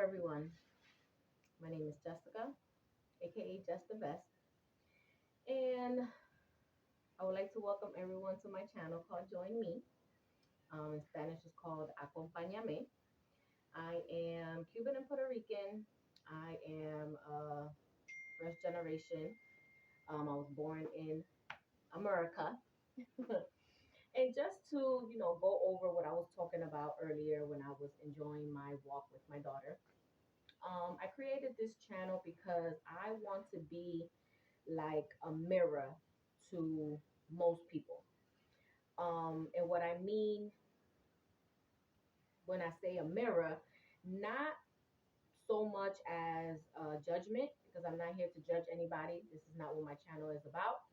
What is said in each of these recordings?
everyone. My name is Jessica, aka Jess the Best, and I would like to welcome everyone to my channel called Join Me. In Spanish, it's called Acompáñame. I am Cuban and Puerto Rican. I am first generation. I was born in America. And just to, go over what I was talking about earlier when I was enjoying my walk with my daughter. I created this channel because I want to be like a mirror to most people. And what I mean when I say a mirror, not so much as judgment, because I'm not here to judge anybody. This is not what my channel is about.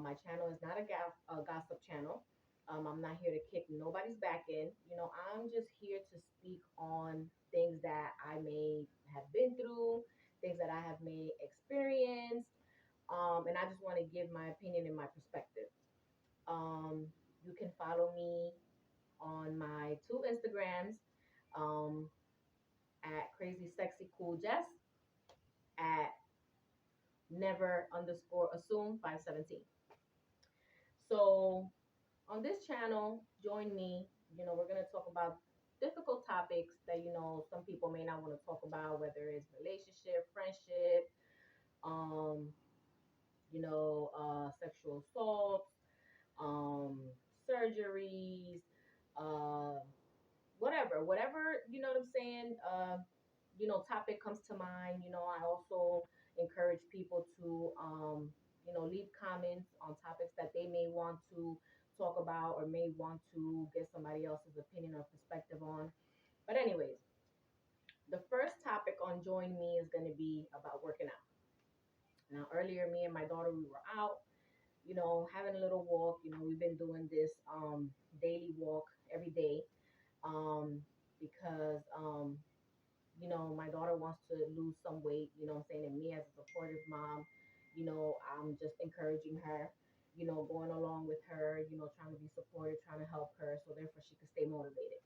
My channel is not a gossip channel. I'm not here to kick nobody's back in. I'm just here to speak on things that I may have been through, things that I have may experienced, and I just want to give my opinion and my perspective. Um, you can follow me on my two Instagrams, um, at Crazy Sexy Cool Jess, at never underscore assume 517. So on this channel, join me. We're gonna talk about difficult topics that some people may not want to talk about, whether it's relationship, friendship, um, sexual assault, um, surgeries, uh, whatever, what I'm saying, topic comes to mind. I also encourage people to, leave comments on topics that they may want to talk about or may want to get somebody else's opinion or perspective on. But anyways, the first topic on Join Me is going to be about working out. Now, earlier, me and my daughter, we were out, having a little walk. We've been doing this daily walk every day, um, because my daughter wants to lose some weight, what I'm saying? And me as a supportive mom, I'm just encouraging her, going along with her, trying to be supportive, trying to help her so therefore she can stay motivated.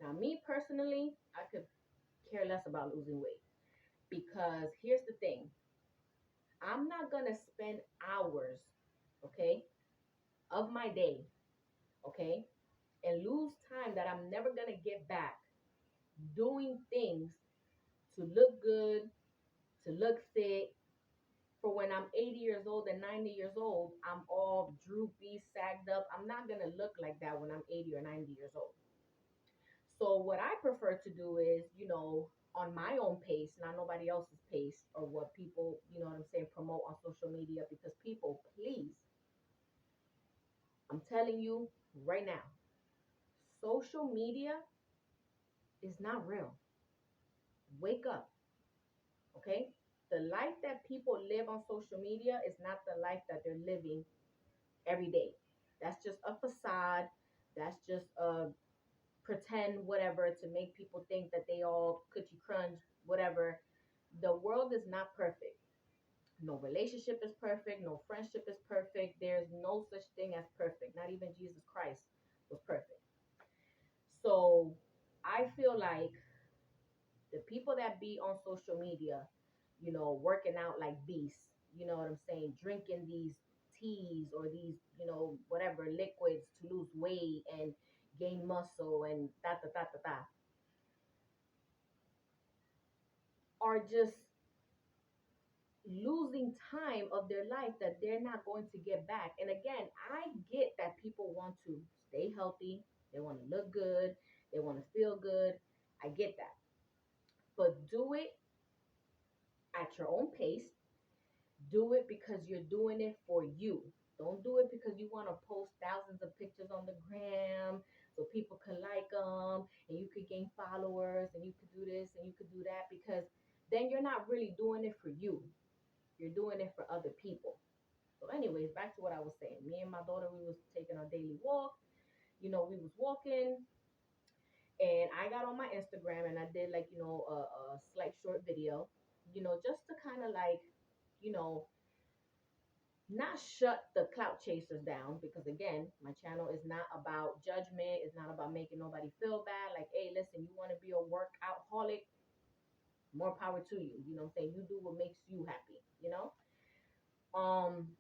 Now, me personally, I could care less about losing weight because here's the thing. I'm not gonna spend hours, okay, of my day, okay, and lose time that I'm never gonna get back doing things to look good, to look fit, for when I'm 80 years old and 90 years old, I'm all droopy, sagged up. I'm not going to look like that when I'm 80 or 90 years old. So, what I prefer to do is, on my own pace, not nobody else's pace, or what people, what I'm saying, promote on social media. Because people, please, I'm telling you right now, social media is not real. Wake up, okay? The life that people live on social media is not the life that they're living every day. That's just a facade. That's just a pretend whatever to make people think that they all coochie crunch, whatever. The world is not perfect. No relationship is perfect. No friendship is perfect. There's no such thing as perfect. Not even Jesus Christ was perfect. So I feel like the people that be on social media, working out like beasts, you know what I'm saying, drinking these teas or these, whatever liquids to lose weight and gain muscle and da, are just losing time of their life that they're not going to get back. And again, I get that people want to stay healthy, they want to look good, they want to feel good. I get that. But do it at your own pace. Do it because you're doing it for you. Don't do it because you want to post thousands of pictures on the gram so people can like them and you could gain followers and you could do this and you could do that, because then you're not really doing it for you. You're doing it for other people. So anyways, back to what I was saying. Me and my daughter, we was taking our daily walk. We was walking, and I got on my Instagram and I did like, a slight short video, just to kind of like, you know, not shut the clout chasers down, because again, my channel is not about judgment. It's not about making nobody feel bad. Like, hey, listen, you want to be a workout holic, more power to you. You know what I'm saying? You do what makes you happy, you know? Um,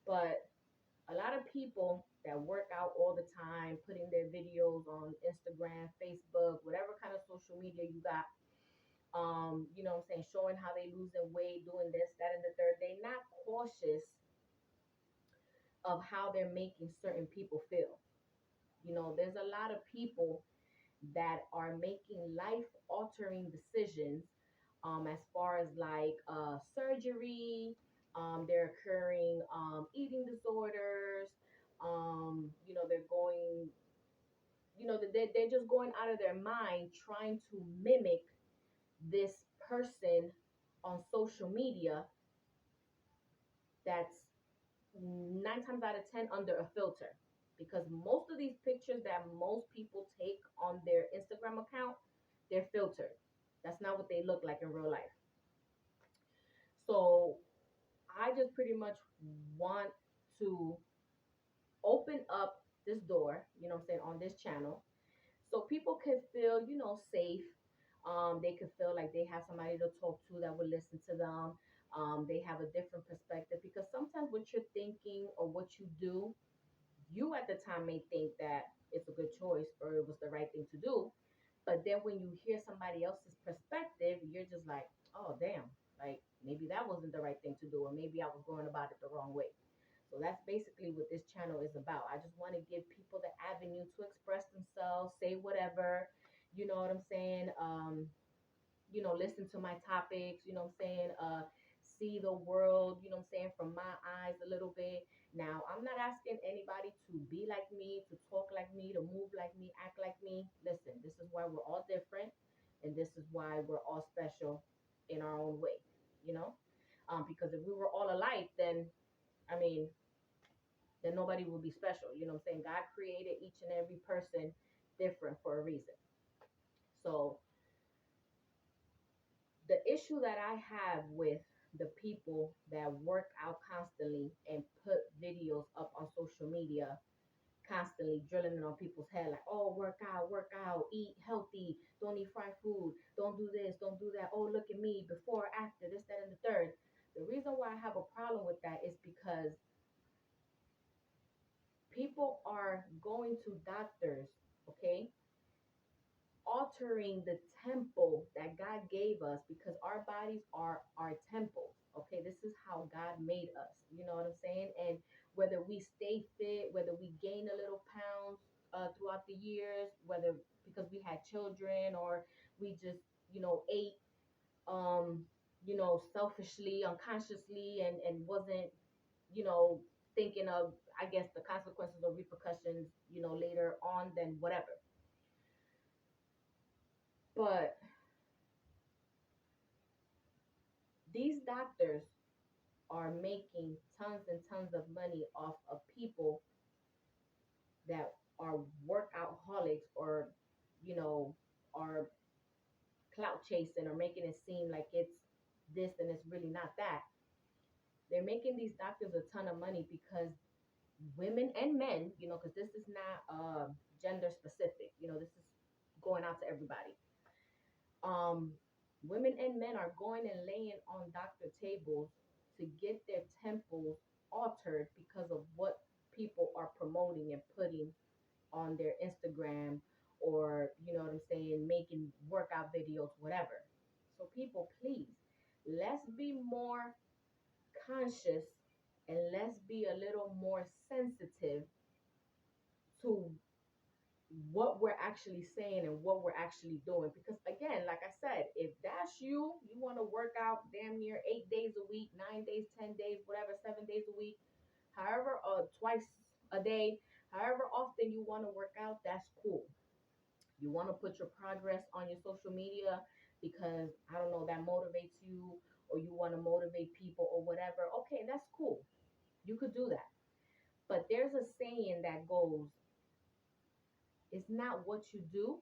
but a lot of people that work out all the time, putting their videos on Instagram, Facebook, whatever kind of social media you got, you know what I'm saying, showing how they losing weight, doing this, that, and the third, they not cautious of how they're making certain people feel. You know, there's a lot of people that are making life altering decisions, as far as like surgery, they're occurring eating disorders, you know, they're going, you know, they're just going out of their mind trying to mimic this person on social media that's 9 times out of 10 under a filter, because most of these pictures that most people take on their Instagram account, they're filtered. That's not what they look like in real life. So I just pretty much want to open up this door, you know what I'm saying, on this channel, so people can feel, you know, safe. They could feel like they have somebody to talk to that will listen to them. They have a different perspective, because sometimes what you're thinking or what you do, you at the time may think that it's a good choice or it was the right thing to do. But then when you hear somebody else's perspective, you're just like, oh, damn, like maybe that wasn't the right thing to do, or maybe I was going about it the wrong way. So that's basically what this channel is about. I just want to give people the avenue to express themselves, say whatever, you know what I'm saying? You know, listen to my topics, you know what I'm saying? See the world, you know what I'm saying, from my eyes a little bit. Now, I'm not asking anybody to be like me, to talk like me, to move like me, act like me. Listen, this is why we're all different, and this is why we're all special in our own way, you know? Because if we were all alike, then, I mean, then nobody would be special. You know what I'm saying? God created each and every person different for a reason. So the issue that I have with the people that work out constantly and put videos up on social media, constantly drilling it on people's head like, oh, work out, eat healthy, don't eat fried food, don't do this, don't do that, oh, look at me, before, after, this, that, and the third. The reason why I have a problem with that is because people are going to doctors, okay, altering the temple that God gave us, because our bodies are our temples. Okay, this is how God made us. You know what I'm saying? And whether we stay fit, whether we gain a little pounds throughout the years, whether because we had children or we just, you know, ate, um, you know, selfishly, unconsciously, and wasn't, you know, thinking of, I guess, the consequences or repercussions, you know, later on, then whatever. But these doctors are making tons and tons of money off of people that are workout-holics, or, you know, are clout chasing, or making it seem like it's this and it's really not that. They're making these doctors a ton of money because women and men, you know, because this is not gender specific, you know, this is going out to everybody. Um, Women and men are going and laying on doctor tables to get their temples altered because of what people are promoting and putting on their Instagram, or, you know what I'm saying, making workout videos, whatever. So, people, please, let's be more conscious, and let's be a little more sensitive to what we're actually saying and what we're actually doing. Because again, like I said, if that's you, you want to work out damn near 8 days a week, 9 days, 10 days, whatever, 7 days a week, however, twice a day, however often you want to work out, that's cool. You want to put your progress on your social media because, I don't know, that motivates you, or you want to motivate people or whatever. Okay, that's cool. You could do that. But there's a saying that goes, it's not what you do,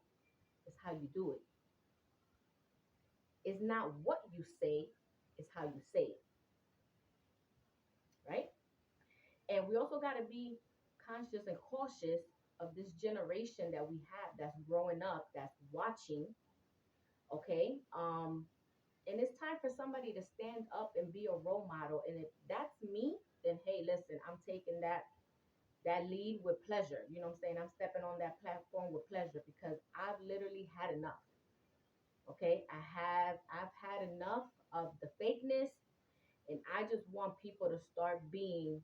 it's how you do it. It's not what you say, it's how you say it, right? And we also got to be conscious and cautious of this generation that we have, that's growing up, that's watching, okay? And it's time for somebody to stand up and be a role model. And if that's me, then hey, listen, I'm taking that lead with pleasure. You know what I'm saying? I'm stepping on that platform with pleasure because I've literally had enough. Okay? I've had enough of the fakeness, and I just want people to start being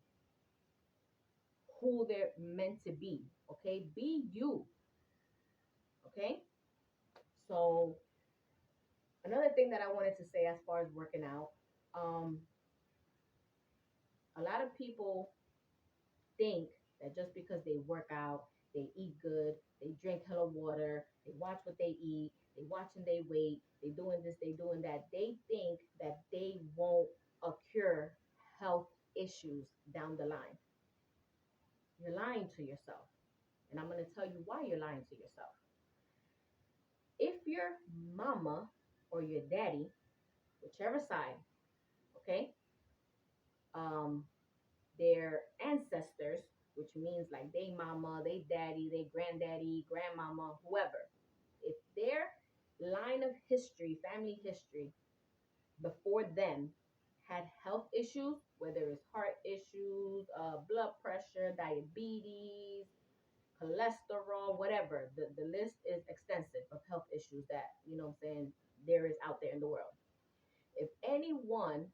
who they're meant to be. Okay? Be you. Okay? So another thing that I wanted to say as far as working out, um, a lot of people think that just because they work out, they eat good, they drink hella water, they watch what they eat, they watching their weight, they doing this, they doing that, they think that they won't occur health issues down the line. You're lying to yourself. And I'm going to tell you why you're lying to yourself. If your mama or your daddy, whichever side, okay, um, their ancestors, which means like they mama, they daddy, they granddaddy, grandmama, whoever, if their line of history, family history before them had health issues, whether it's heart issues, blood pressure, diabetes, cholesterol, whatever, the list is extensive of health issues that, you know what I'm saying, there is out there in the world. If any one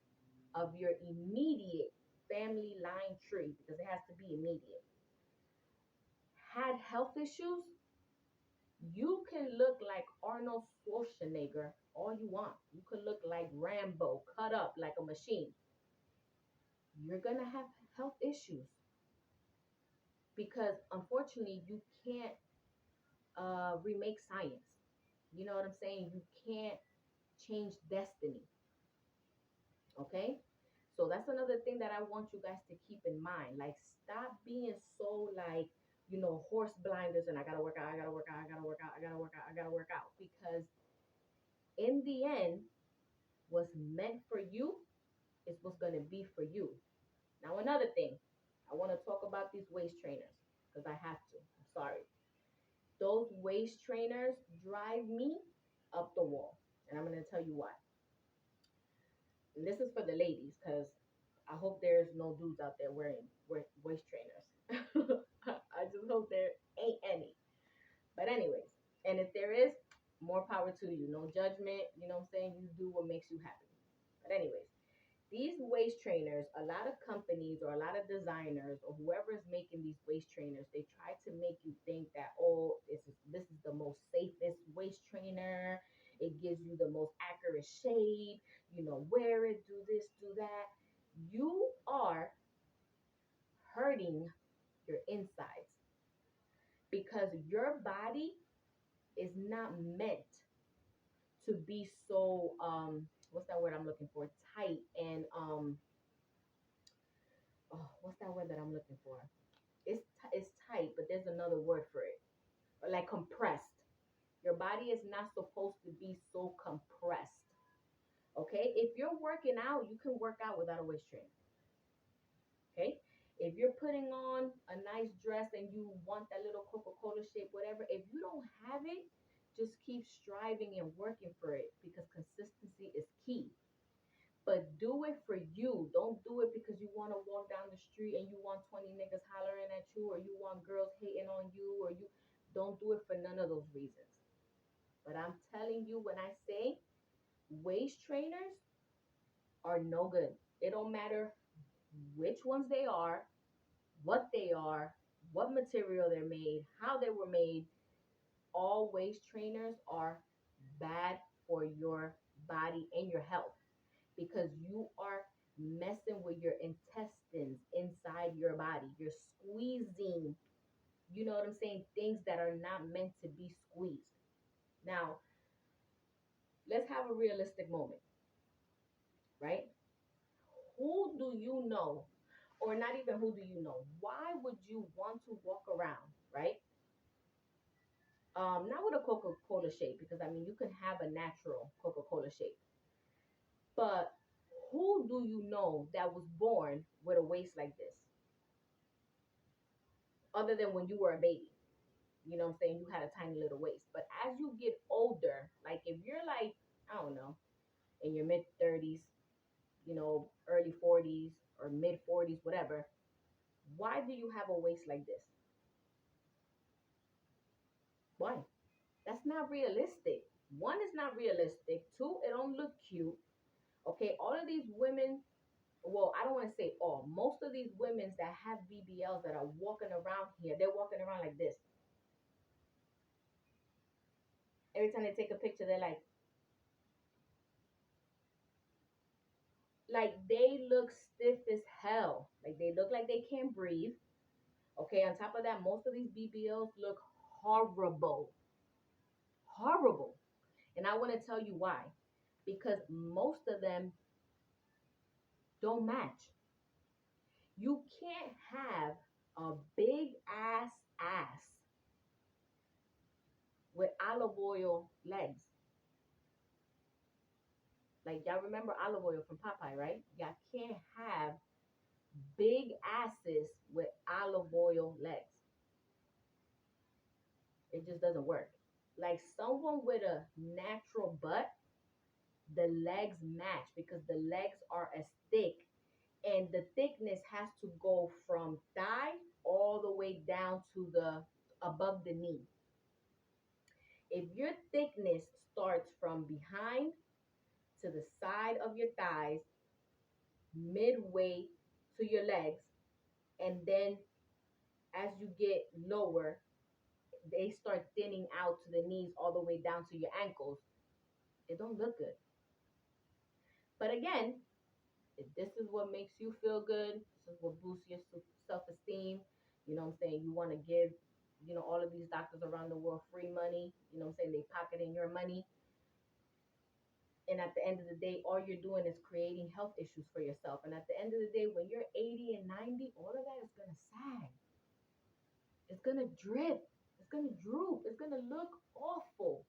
of your immediate family line tree, because it has to be immediate, had health issues, you can look like Arnold Schwarzenegger all you want. You could look like Rambo, cut up like a machine. You're going to have health issues because unfortunately you can't remake science. You know what I'm saying? You can't change destiny. Okay? So that's another thing that I want you guys to keep in mind. Like, stop being so like, horse blinders and I gotta work out, I gotta work out, I gotta work out, I gotta work out, I gotta work out. Because in the end, what's meant for you is what's gonna be for you. Now, another thing, I want to talk about these waist trainers because I have to. I'm sorry. Those waist trainers drive me up the wall. And I'm gonna tell you why. And this is for the ladies because I hope there's no dudes out there wearing waist trainers. I just hope there ain't any. But anyways, and if there is, more power to you. No judgment. You know what I'm saying? You do what makes you happy. But anyways, these waist trainers, a lot of companies or a lot of designers or whoever is making these waist trainers, they try to make you think that, oh, this is the most safest waist trainer. It gives you the most accurate shape. Wear it, do this, do that. You are hurting your insides because your body is not meant to be so what's that word I'm looking for? Tight and what's that word that I'm looking for? It's tight, but there's another word for it. Or like compressed. Your body is not supposed to be so compressed. Okay? If you're working out, you can work out without a waist trainer. Okay? If you're putting on a nice dress and you want that little Coca-Cola shape, whatever, if you don't have it, just keep striving and working for it because consistency is key. But do it for you. Don't do it because you want to walk down the street and you want 20 niggas hollering at you or you want girls hating on you or you don't do it for none of those reasons. But I'm telling you, when I say waist trainers are no good, it don't matter which ones they are, what material they're made, how they were made. All waist trainers are bad for your body and your health because you are messing with your intestines inside your body. You're squeezing, you know what I'm saying, things that are not meant to be squeezed. Now, let's have a realistic moment, right? Who do you know, or not even who do you know? Why would you want to walk around, right? Not with a Coca Cola shape, because I mean, you can have a natural Coca Cola shape, but who do you know that was born with a waist like this, other than when you were a baby? You know what I'm saying? You had a tiny little waist. But as you get older, like if you're like, I don't know, in in your mid 30s, early 40s or mid 40s, whatever, why do you have a waist like this? Why? That's not realistic. One, is not realistic. Two, it don't look cute. Okay, all of these women, well, I don't want to say all, most of these women that have BBLs that are walking around here, they're walking around like this. Every time they take a picture, they're like they look stiff as hell. Like they look like they can't breathe. Okay, on top of that, most of these BBLs look horrible. Horrible. And I want to tell you why. Because most of them don't match. You can't have a big ass with olive oil legs. Like y'all remember olive oil from Popeye, right? Y'all can't have big asses with olive oil legs. It just doesn't work. Like someone with a natural butt, the legs match because the legs are as thick, and the thickness has to go from thigh all the way down to the above the knee. If your thickness starts from behind to the side of your thighs, midway to your legs, and then as you get lower, they start thinning out to the knees all the way down to your ankles, it don't look good. But again, if this is what makes you feel good, this is what boosts your self-esteem, you know what I'm saying? You want to give, all of these doctors around the world free money, you know what I'm saying? They pocketing your money. And at the end of the day, all you're doing is creating health issues for yourself. And at the end of the day, when you're 80 and 90, all of that is going to sag. It's going to drip. It's going to droop. It's going to look awful.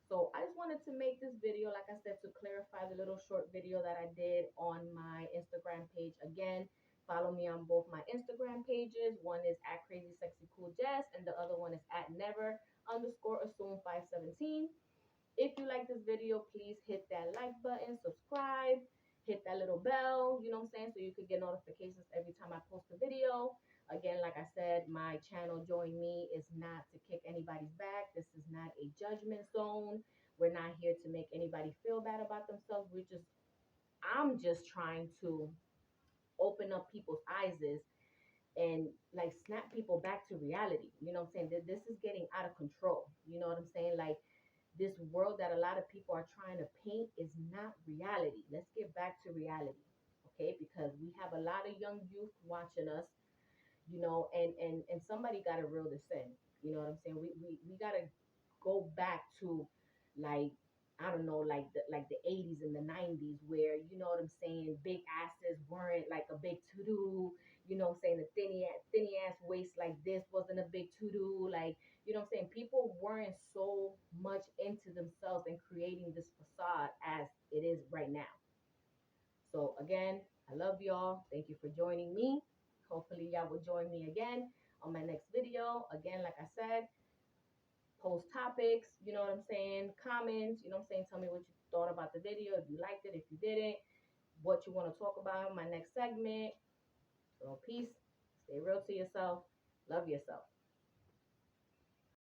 So I just wanted to make this video, like I said, to clarify the little short video that I did on my Instagram page. Again, follow me on both my Instagram pages. One is at Crazy Sexy Cool Jess, and the other one is at never_assume517. If you like this video, please hit that like button, subscribe, hit that little bell, you know what I'm saying, so you could get notifications every time I post a video. Again, like I said, my channel, Join Me, is not to kick anybody's back. This is not a judgment zone. We're not here to make anybody feel bad about themselves. I'm just trying to open up people's eyes and like snap people back to reality. You know what I'm saying? This is getting out of control. You know what I'm saying? Like this world that a lot of people are trying to paint is not reality. Let's get back to reality. Okay? Because we have a lot of young youth watching us, and somebody got to reel this in. You know what I'm saying? We got to go back to like, I don't know, like the 80s and the 90s, where, you know what I'm saying, big asses weren't like a big to do. You know what I'm saying? The thinny ass waist like this wasn't a big to do. Like, you know what I'm saying? People weren't so much into themselves and creating this facade as it is right now. So again, I love y'all. Thank you for joining me. Hopefully y'all will join me again on my next video. Again, like I said, post topics, you know what I'm saying, comments, you know what I'm saying, tell me what you thought about the video, if you liked it, if you didn't, what you want to talk about in my next segment. So peace, stay real to yourself, love yourself.